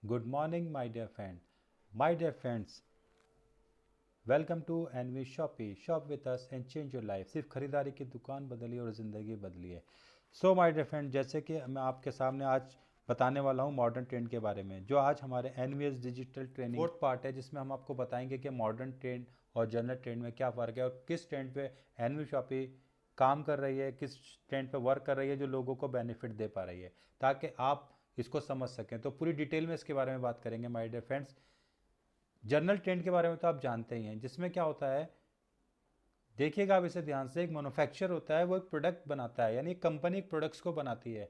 Good morning, my dear friend. My dear friends, welcome to Envy Shopee. Shop with us and change your life. सिर्फ खरीदारी की दुकान बदली और ज़िंदगी बदली है। सो माय डियर फ्रेंड, जैसे कि मैं आपके सामने आज बताने वाला हूँ मॉडर्न ट्रेंड के बारे में, जो आज हमारे NVS digital training fourth part है, जिसमें हम आपको बताएंगे कि मॉडर्न ट्रेंड और जनरल ट्रेंड में क्या फ़र्क है और किस ट्रेंड पे एनवी शॉपी काम कर रही है, किस ट्रेंड पे वर्क कर रही है जो लोगों को बेनिफिट दे पा रही है, ताकि आप इसको समझ सकें। तो पूरी डिटेल में इसके बारे में बात करेंगे my dear friends. General trend के बारे में तो आप जानते ही हैं, जिसमें क्या होता है, देखिएगा आप इसे ध्यान से। एक मैन्युफैक्चर होता है, वो एक प्रोडक्ट बनाता है, यानी कंपनी एक प्रोडक्ट्स को बनाती है।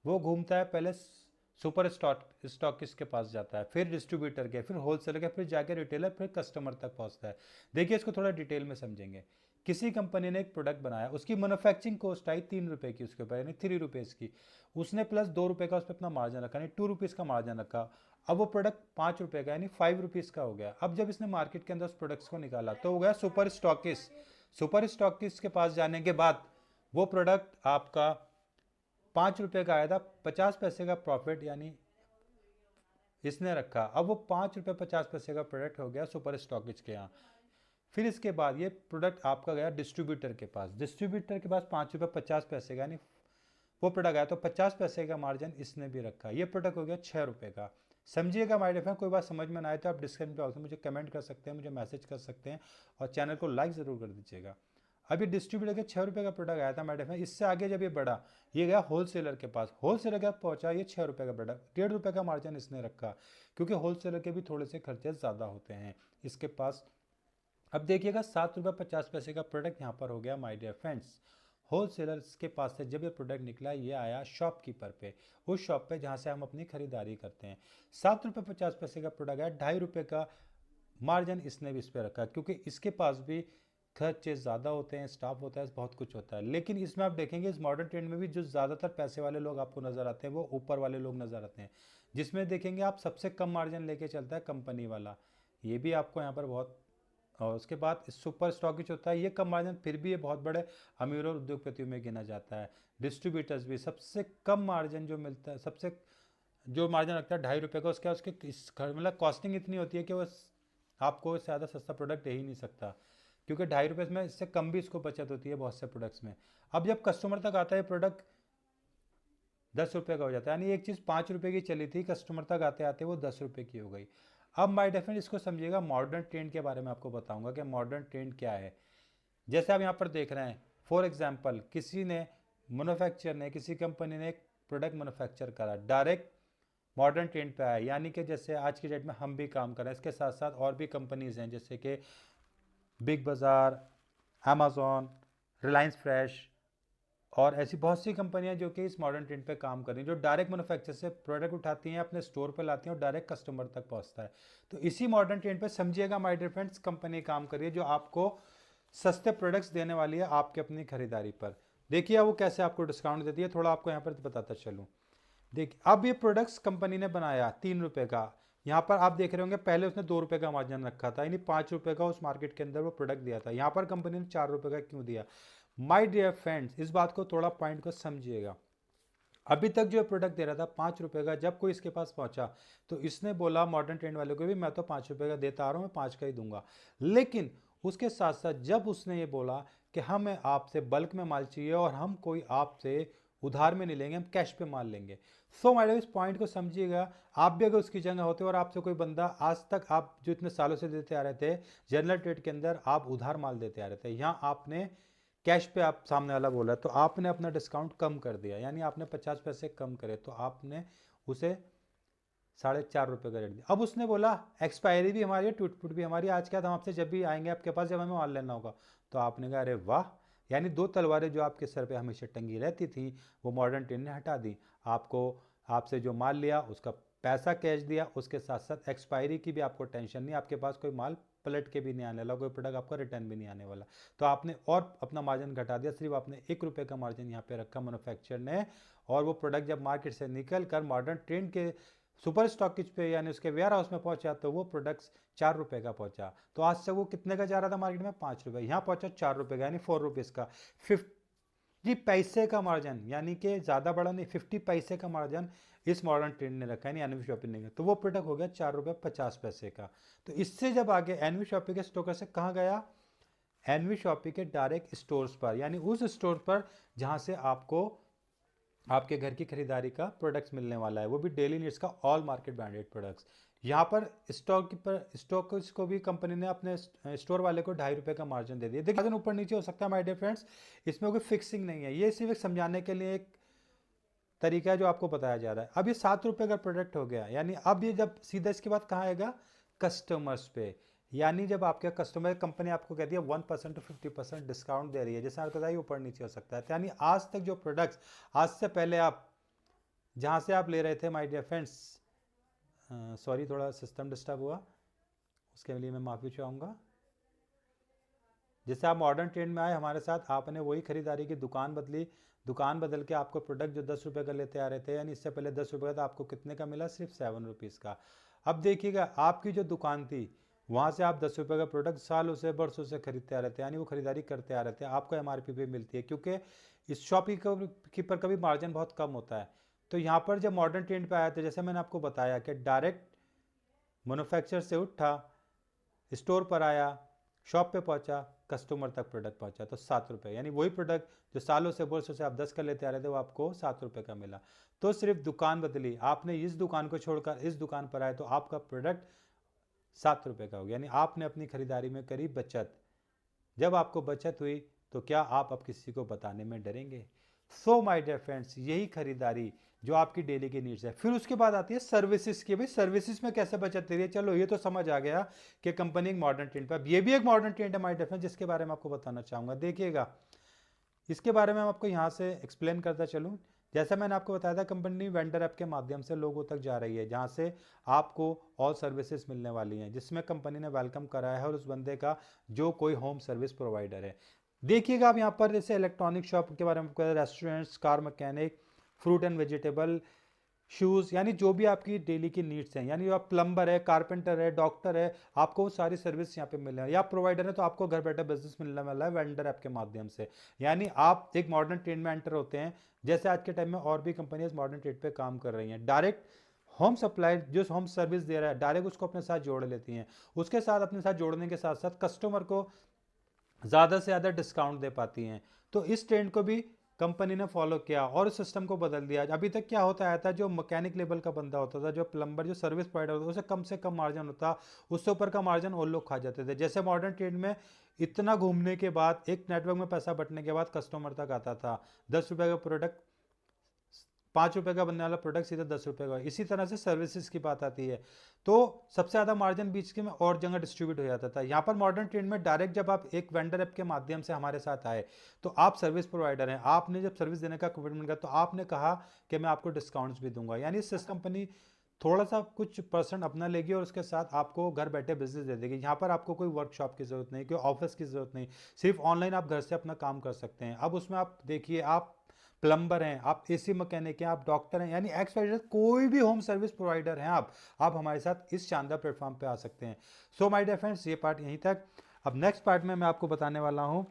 वो घूमता है, पहले सुपर स्टॉकिस्ट के पास जाता है, फिर डिस्ट्रीब्यूटर के, फिर होलसेलर के, फिर जाके रिटेलर, फिर कस्टमर तक पहुंचता है। देखिए इसको थोड़ा डिटेल में समझेंगे। किसी कंपनी ने एक प्रोडक्ट बनाया, उसकी मैन्युफैक्चरिंग कॉस्ट आई 3 रुपये की उसके ऊपर, यानी 3 रुपीज़ की। उसने प्लस 2 रुपये का उस पर अपना मार्जिन रखा, यानी 2 रुपीज़ का मार्जिन रखा। अब वो प्रोडक्ट 5 रुपये का यानी 5 रुपीज़ का हो गया। अब जब इसने मार्केट के अंदर उस प्रोडक्ट्स को निकाला तो हो गया सुपर स्टॉकिस्ट। सुपर स्टॉकिस्ट के पास जाने के बाद वो प्रोडक्ट आपका 5 रुपये का आया था, 50 पैसे का प्रॉफिट यानी इसने रखा। अब वो 5 रुपये 50 पैसे का प्रोडक्ट हो गया सुपर स्टॉकिस्ट के यहाँ। फिर इसके बाद ये प्रोडक्ट आपका गया डिस्ट्रीब्यूटर के पास। डिस्ट्रीब्यूटर के पास 5 रुपये 50 पैसे का, यानी वो प्रोडक्ट आया तो 50 पैसे का मार्जिन इसने भी रखा। ये प्रोडक्ट हो गया 6 रुपये का। समझिएगा माय डियर फ्रेंड, कोई बात समझ में ना आए तो आप डिस्क्रिप्शन बॉक्स में मुझे कमेंट कर सकते हैं, मुझे मैसेज कर सकते हैं, और चैनल को लाइक ज़रूर कर दीजिएगा। अभी डिस्ट्रीब्यूटर के 6 रुपये का प्रोडक्ट आया था माय डियर फ्रेंड। इससे आगे जब ये बढ़ा, ये गया होलसेलर के पास। होलसेलर के पास पहुंचा, ये 6 रुपये का प्रोडक्ट, 1.5 रुपये का मार्जिन इसने रखा, क्योंकि होलसेलर के भी थोड़े से खर्चे ज़्यादा होते हैं इसके पास। अब देखिएगा 7 रुपये 50 पैसे का प्रोडक्ट यहाँ पर हो गया माय डियर फ्रेंड्स। होलसेलर्स के पास से जब ये प्रोडक्ट निकला, ये आया शॉपकीपर पे, उस शॉप पे जहाँ से हम अपनी खरीदारी करते हैं। 7 रुपये 50 पैसे का प्रोडक्ट है, 2.5 रुपये का मार्जिन इसने भी इस पर रखा, क्योंकि इसके पास भी खर्चे ज़्यादा होते हैं, स्टाफ होता है, बहुत कुछ होता है। लेकिन इसमें आप देखेंगे इस मॉडर्न ट्रेंड में भी जो ज़्यादातर पैसे वाले लोग आपको नज़र आते हैं वो ऊपर वाले लोग नज़र आते हैं, जिसमें देखेंगे आप सबसे कम मार्जिन लेके चलता है कंपनी वाला। ये भी आपको यहाँ पर बहुत। और उसके बाद सुपर स्टॉकिस्ट होता है, ये कम मार्जिन, फिर भी ये बहुत बड़े अमीर और उद्योगपतियों में गिना जाता है। डिस्ट्रीब्यूटर्स भी सबसे कम मार्जिन जो मिलता है, सबसे जो मार्जिन रखता है 2.5 रुपये का। उसके मतलब कॉस्टिंग इतनी होती है कि वो आपको ज़्यादा सस्ता प्रोडक्ट दे ही नहीं सकता, क्योंकि 2.5 रुपये में इससे कम भी इसको बचत होती है बहुत से प्रोडक्ट्स में। अब जब कस्टमर तक आता है प्रोडक्ट 10 रुपये का हो जाता है, यानी एक चीज़ 5 रुपये की चली थी, कस्टमर तक आते आते वो 10 रुपये की हो गई। अब माय डियर फ्रेंड इसको समझिएगा, मॉडर्न ट्रेंड के बारे में आपको बताऊंगा कि मॉडर्न ट्रेंड क्या है। जैसे आप यहाँ पर देख रहे हैं, फॉर एग्जाम्पल किसी ने मैन्युफैक्चर ने, किसी कंपनी ने एक प्रोडक्ट मैन्युफैक्चर करा, डायरेक्ट मॉडर्न ट्रेंड पे आया। यानी कि जैसे आज की डेट में हम भी काम कर रहे हैं, इसके साथ साथ और भी कंपनीज हैं, जैसे कि बिग बाज़ार, अमेजोन, रिलायंस फ्रेश, और ऐसी बहुत सी कंपनियां जो कि इस मॉडर्न ट्रेंड पे काम कर रही हैं, जो डायरेक्ट मैन्युफैक्चर से प्रोडक्ट उठाती हैं, अपने स्टोर पे लाती हैं और डायरेक्ट कस्टमर तक पहुंचता है। तो इसी मॉडर्न ट्रेंड पे समझिएगा माय डियर फ्रेंड्स, कंपनी काम कर रही है जो आपको सस्ते प्रोडक्ट्स देने वाली है आपके अपनी खरीदारी पर। देखिए वो कैसे आपको डिस्काउंट देती है, थोड़ा आपको यहाँ पर बताता चलूँ। देखिए अब ये प्रोडक्ट्स कंपनी ने बनाया 3 रुपये का। यहाँ पर आप देख रहे होंगे पहले उसने 2 रुपये का मार्जिन रखा था, यानी 5 रुपये का उस मार्केट के अंदर वो प्रोडक्ट दिया था। यहाँ पर कंपनी ने 4 रुपये का क्यों दिया? माय डियर फ्रेंड्स, इस बात को थोड़ा पॉइंट को समझिएगा। अभी तक जो प्रोडक्ट दे रहा था 5 रुपये का, जब कोई इसके पास पहुंचा तो इसने बोला मॉडर्न ट्रेंड वाले को भी, मैं तो 5 रुपये का देता आ रहा हूँ, मैं 5 का ही दूंगा। लेकिन उसके साथ साथ जब उसने ये बोला कि हमें आपसे बल्क में माल चाहिए और हम कोई आपसे उधार में नहीं लेंगे, हम कैश पे माल लेंगे। सो मैडम इस पॉइंट को समझिएगा। आप भी अगर उसकी जगह होते और आपसे कोई बंदा, आज तक आप जो इतने सालों से देते आ रहे थे जनरल ट्रेड के अंदर, आप उधार माल देते आ रहे थे, यहाँ आपने कैश पे आप सामने वाला बोला तो आपने अपना डिस्काउंट कम कर दिया, यानी आपने 50 पैसे कम करे, तो आपने उसे 4.5 रुपये का रेट दिया। अब उसने बोला एक्सपायरी भी हमारी है, टूट फूट भी हमारी, आज क्या हम आपसे जब भी आएंगे आपके पास, जब हमें माल लेना होगा। तो आपने कहा अरे वाह, यानी दो तलवारें जो आपके सर पे हमेशा टंगी रहती थी वो मॉडर्न ट्रेंड ने हटा दी। आपको, आपसे जो माल लिया उसका पैसा कैश दिया, उसके साथ साथ एक्सपायरी की भी आपको टेंशन नहीं, आपके पास कोई माल पलट के भी नहीं आने वाला, कोई प्रोडक्ट आपका रिटर्न भी नहीं आने वाला। तो आपने और अपना मार्जिन घटा दिया, सिर्फ आपने 1 रुपये का मार्जिन यहाँ पे रखा मैन्युफैक्चर ने, और वो प्रोडक्ट जब मार्केट से निकल कर मॉडर्न ट्रेंड के सुपर स्टॉकेज पे यानी उसके वेयर हाउस में पहुंचा तो वो प्रोडक्ट्स 4 रुपये का पहुंचा। तो आज से वो कितने का जा रहा था मार्केट में? 5 रुपये, यहाँ पहुंचा 4 रुपये का, यानी 4 रुपीज़ का। 50 पैसे का मार्जिन, यानी कि ज़्यादा बड़ा नहीं, 50 पैसे का मार्जिन इस मॉडर्न ट्रेड ने रखा है, यानी एनवी शॉपी ने। तो वो प्रोडक्ट हो गया 4 रुपये 50 पैसे का। तो इससे जब आगे एनवी शॉपी के स्टोकर से कहाँ गया, एनवी शॉपी के डायरेक्ट स्टोर्स पर, यानी उस स्टोर पर जहाँ से आपको आपके घर की खरीदारी का प्रोडक्ट्स मिलने वाला है, वो भी डेली नीड्स का ऑल मार्केट ब्रांडेड प्रोडक्ट्स। यहाँ पर स्टॉक को भी कंपनी ने अपने स्टोर वाले को 2.5 रुपये का मार्जिन दे दिया। देखिए मार्जिन ऊपर नीचे हो सकता है माय डियर फ्रेंड्स, इसमें कोई फिक्सिंग नहीं है, ये सिर्फ एक समझाने के लिए एक तरीका है जो आपको बताया जा रहा है। अब ये 7 रुपये का प्रोडक्ट हो गया, यानी अब ये जब सीधा इसके बाद कहाँ आएगा, कस्टमर्स पे। यानी जब आपके कस्टमर, कंपनी आपको कहती है 1% to 50% डिस्काउंट दे रही है, जैसे आपको बताइए ऊपर नीचे हो सकता है। यानी आज तक जो प्रोडक्ट्स, आज से पहले आप जहाँ से आप ले रहे थे माय डियर फ्रेंड्स, सॉरी थोड़ा सिस्टम डिस्टर्ब हुआ, उसके लिए मैं माफ़ी चाहूँगा। जैसे आप मॉडर्न ट्रेड में आए हमारे साथ, आपने वही खरीदारी की दुकान बदली, दुकान बदल के आपको प्रोडक्ट जो 10 रुपये का लेते आ रहे थे, यानी इससे पहले 10 रुपये का, आपको कितने का मिला, सिर्फ 7 रुपीज़ का। अब देखिएगा आपकी जो दुकान थी वहाँ से आप 10 रुपये का प्रोडक्ट सालों से बरसों से खरीदते आ रहे थे, यानी वो खरीदारी करते आ रहे थे, आपको एमआरपी पे मिलती है, क्योंकि इस शॉपकीपर का भी मार्जिन बहुत कम होता है। तो यहाँ पर जब मॉडर्न ट्रेंड पे आया था, जैसे मैंने आपको बताया कि डायरेक्ट मैन्युफैक्चर से उठा, स्टोर पर आया, शॉप पे पहुंचा, कस्टमर तक प्रोडक्ट पहुंचा, तो 7 रुपये, यानी वही प्रोडक्ट जो सालों से बरसों से आप 10 का लेते आ रहे थे, वो आपको 7 रुपये का मिला। तो सिर्फ दुकान बदली, आपने इस दुकान को छोड़कर इस दुकान पर आए, तो आपका प्रोडक्ट 7 रुपये का हो गया, यानी आपने अपनी खरीदारी में करी बचत। जब आपको बचत हुई तो क्या आप अब किसी को बताने में डरेंगे? सो माय डियर फ्रेंड्स, यही खरीदारी जो आपकी डेली की नीड्स है। फिर उसके बाद आती है सर्विसेज की। भाई सर्विसेज में कैसे बचत दे रही है, चलो ये तो समझ आ गया कि कंपनी एक मॉडर्न ट्रेंड पर, ये भी एक मॉडर्न ट्रेंड है माय डियर फ्रेंड्स, जिसके बारे में आपको बताना चाहूंगा। देखिएगा इसके बारे में मैं आपको यहाँ से एक्सप्लेन करता चलूँ। जैसा मैंने आपको बताया था, कंपनी वेंडर ऐप के माध्यम से लोगों तक जा रही है, जहाँ से आपको ऑल सर्विसेज मिलने वाली हैं, जिसमें कंपनी ने वेलकम कराया है और उस बंदे का जो कोई होम सर्विस प्रोवाइडर है। देखिएगा आप यहाँ पर जैसे इलेक्ट्रॉनिक शॉप के बारे में, restaurants, car mechanic, fruit and vegetable, shoes, यानी जो भी आपकी डेली की नीड्स हैं, यानी आप प्लम्बर है, कारपेंटर है, डॉक्टर है, आपको सारी सर्विस यहाँ पे मिल रही है। या प्रोवाइडर है तो आपको घर बैठे बिजनेस मिलने वाला है वेंडर ऐप के माध्यम से। यानी आप एक मॉडर्न ट्रेड में एंटर होते हैं, जैसे आज के टाइम में और भी कंपनियां मॉडर्न ट्रेड पे काम कर रही हैं, डायरेक्ट होम सप्लाई जो होम सर्विस दे रहा है, डायरेक्ट उसको अपने साथ जोड़ लेती हैं। उसके साथ अपने साथ जोड़ने के साथ साथ कस्टमर को ज़्यादा से ज़्यादा डिस्काउंट दे पाती हैं। तो इस ट्रेंड को भी कंपनी ने फॉलो किया और इस सिस्टम को बदल दिया। अभी तक क्या होता आया था, जो मैकेनिक लेवल का बंदा होता था, जो प्लम्बर, जो सर्विस प्रोवाइडर होता था, उसे कम से कम मार्जिन होता, उससे ऊपर का मार्जिन और लोग खा जाते थे। जैसे मॉडर्न ट्रेड में इतना घूमने के बाद, एक नेटवर्क में पैसा बटने के बाद कस्टमर तक आता था। 10 रुपये का प्रोडक्ट 5 रुपये का बनने वाला प्रोडक्ट सीधा 10 रुपये का। इसी तरह से सर्विसेज की बात आती है, तो सबसे ज़्यादा मार्जिन बीच के में और जगह डिस्ट्रीब्यूट हो जाता था। यहाँ पर मॉडर्न ट्रेड में डायरेक्ट जब आप एक वेंडर ऐप के माध्यम से हमारे साथ आए, तो आप सर्विस प्रोवाइडर हैं, आपने जब सर्विस देने का कमिटमेंट किया, तो आपने कहा कि मैं आपको डिस्काउंट्स भी दूंगा, यानी सिस्टम कंपनी थोड़ा सा कुछ परसेंट अपना लेगी और उसके साथ आपको घर बैठे बिजनेस दे देगी। यहाँ पर आपको कोई वर्कशॉप की ज़रूरत नहीं, कोई ऑफिस की ज़रूरत नहीं, सिर्फ ऑनलाइन आप घर से अपना काम कर सकते हैं। अब उसमें आप देखिए, आप प्लम्बर हैं, आप एसी मैकेनिक हैं, आप डॉक्टर हैं, यानी एक्स वाई जेड कोई भी होम सर्विस प्रोवाइडर हैं, आप हमारे साथ इस शानदार प्लेटफॉर्म पे आ सकते हैं। सो माय डियर फ्रेंड्स, ये पार्ट यहीं तक। अब नेक्स्ट पार्ट में मैं आपको बताने वाला हूँ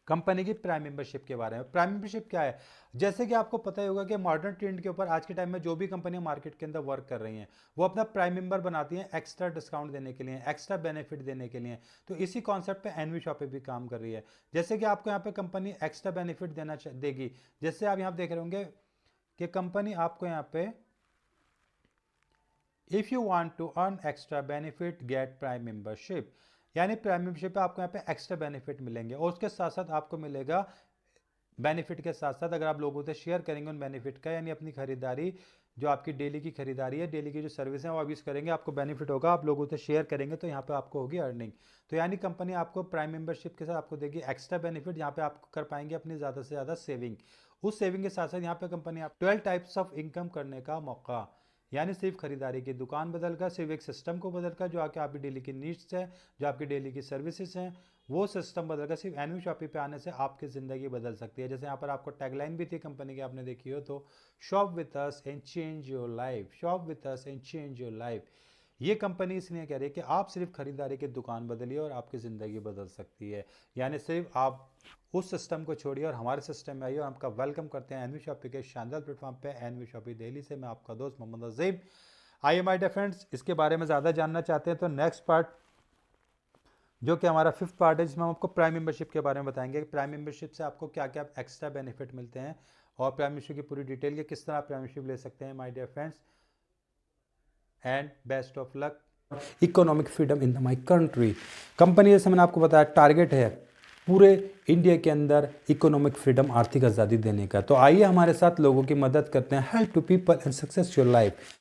कंपनी की प्राइम मेंबरशिप के बारे में। प्राइम मेंबरशिप क्या है, जैसे कि आपको पता ही होगा कि मॉडर्न ट्रेंड के ऊपर आज के टाइम में जो भी कंपनियां मार्केट के अंदर वर्क कर रही हैं, वो अपना प्राइम मेंबर बनाती हैं एक्स्ट्रा डिस्काउंट देने के लिए, एक्स्ट्रा बेनिफिट देने के लिए। तो इसी कॉन्सेप्ट पे एनवी शॉप पे भी काम कर रही है। जैसे कि आपको यहाँ पे कंपनी एक्स्ट्रा बेनिफिट देगी, जैसे आप यहाँ देख रहे होंगे कि कंपनी आपको यहाँ पे, if you want to earn extra benefit get prime membership, यानी प्राइम मेंबरशिप पे आपको यहाँ पे एक्स्ट्रा बेनिफिट मिलेंगे और उसके साथ साथ आपको मिलेगा बेनिफिट के साथ साथ, अगर आप लोगों से शेयर करेंगे उन बेनिफिट का, यानी अपनी खरीदारी जो आपकी डेली की खरीदारी है, डेली की जो सर्विस है वो आप यूज़ करेंगे, आपको बेनिफिट होगा, आप लोगों से शेयर करेंगे तो यहाँ पे आपको होगी अर्निंग। तो यानी कंपनी आपको प्राइम मेंबरशिप के साथ आपको देगी एक्स्ट्रा बेनिफिट, यहाँ पे आप कर पाएंगे अपनी ज़्यादा से ज़्यादा सेविंग। उस सेविंग के साथ साथ यहाँ पे कंपनी आप 12 टाइप्स ऑफ इनकम करने का मौका, यानी सिर्फ खरीदारी की दुकान बदलकर, सिर्फ एक सिस्टम को बदलकर, जो आके आपकी डेली की नीड्स है, जो आपकी डेली की सर्विसेज हैं, वो सिस्टम बदलकर सिर्फ एनवी शॉपी पे आने से आपकी ज़िंदगी बदल सकती है। जैसे यहाँ पर आपको टैगलाइन भी थी कंपनी की, आपने देखी हो तो, shop with us and change your life, shop with us and change your life. ये कंपनी इसलिए कह रही है कि आप सिर्फ खरीदारी की दुकान बदलिए और आपकी ज़िंदगी बदल सकती है। यानी सिर्फ आप उस सिस्टम को छोड़िए और हमारे सिस्टम में आइए और आपका वेलकम करते हैं एनवी शॉपी के शानदार प्लेटफॉर्म पे एनवी शॉपी दिल्ली से। मैं आपका दोस्त मोहम्मद अजीम। आइए माय डियर फ्रेंड्स, इसके बारे में ज़्यादा जानना चाहते हैं तो नेक्स्ट पार्ट जो कि हमारा 5th पार्ट है, जिसमें हम आपको प्राइम मेंबरशिप के बारे में बताएंगे। प्राइम मेंबरशिप से आपको क्या क्या एक्स्ट्रा बेनिफिट मिलते हैं और प्राइम मेंबरशिप की पूरी डिटेल के किस तरह आप प्राइम मेंबरशिप ले सकते हैं my dear friends. And best of luck. Economic freedom in my country company, जैसे मैंने आपको बताया, टारगेट है पूरे इंडिया के अंदर इकोनॉमिक फ्रीडम, आर्थिक आज़ादी देने का। तो आइए हमारे साथ लोगों की मदद करते हैं। Help to people and success your life.